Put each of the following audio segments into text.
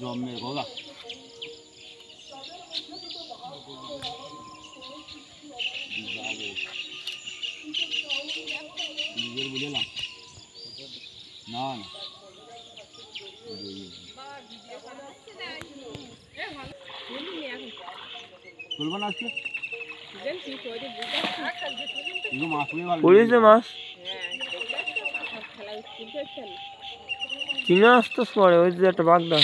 জমে হোগা বুঝলাম না না বলবো না আজকে মাছ চিংড়ি মাছ তো পড়ে ওই যে একটা বাগদা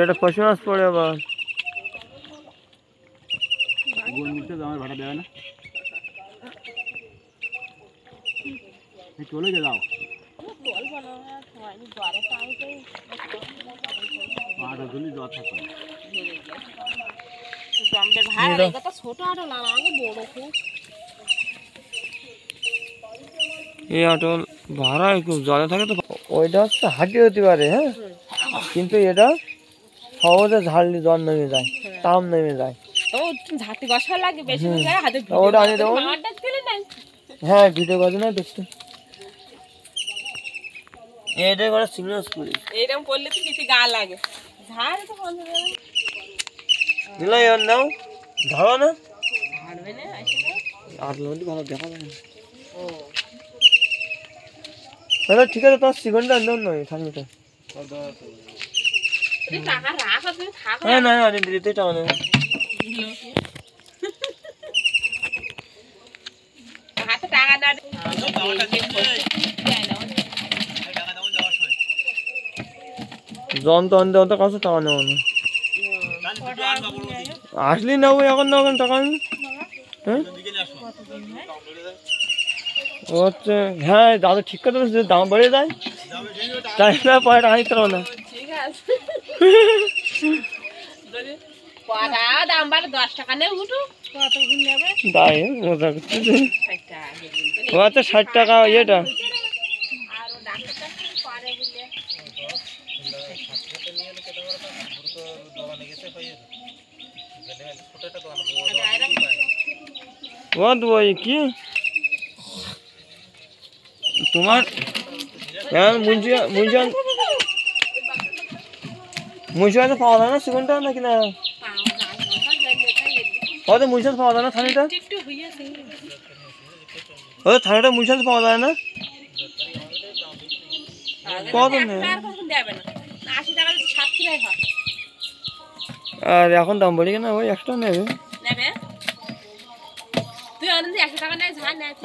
একটা পশু মাছ পড়ে আবার আমার ভাড়া দেবে না চলে যে যাও জ্বর থাকে এই অটল ভাড়া খুব জলে থাকে তো ওইটা হচ্ছে হাঁটি হতে পারে হ্যাঁ কিন্তু এটা সহজে ঝাড়লে জল নেমে যায় তাম নেমে যায় ওটা আনিয়ে দেবো হ্যাঁ ভিডিও করে না দেখতে এটাই করে সিগনাল স্কুল এইরকম করলে তো কিছু গা লাগে ঝাড় তো বন্ধ করে দিলাই আর নাও ধরো না ঝাড়বে না আসে না আর লোক ভালো দেখা যায় ও তাহলে ঠিক আছে তোর সিগন্ডটা আনলাম নয় থাকবে তো টাকা রাখ তুমি থাকো হ্যাঁ না না দিতে টাকা নেই হাতে টাকা না জন তো অন্ত অন্ত কাছে টাকা নেওয়া না আসলি নেবো এখন নেবো টাকা আমি হ্যাঁ ও হচ্ছে হ্যাঁ দাদা ঠিক কথা বলছে দাম বেড়ে যায় তাই না পরে টাকা নিতে পারবো না ঠিক আছে দাম বাড়ে 10 টাকা নেই উঠু কত গুণ নেবে তাই মজা করতেছে ও আচ্ছা 60 টাকা ইয়েটা আরো ডাক্তার পারে বলে ও দুই কি তোমার মুন্সিয়ান পাওয়া যায় না সেখানটা নাকি না ও তো মুন্সিয়ান পাওয়া যায় না থানিটা ও থানিটা মুন্সিয়ান পাওয়া যায় না কত নেই আর এখন দাম বলি না ওই 100 টাকা নেবে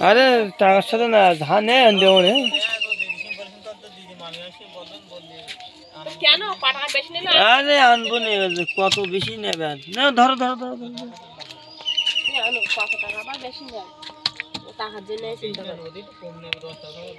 আরে টাকার সাথে না ঝা নেই দেবো রে আরে আনবো নি কত বেশি নেবে না ধরো ধরো ধরো কত টাকা বেশি নেয় টাকার জন্য চিন্তা করে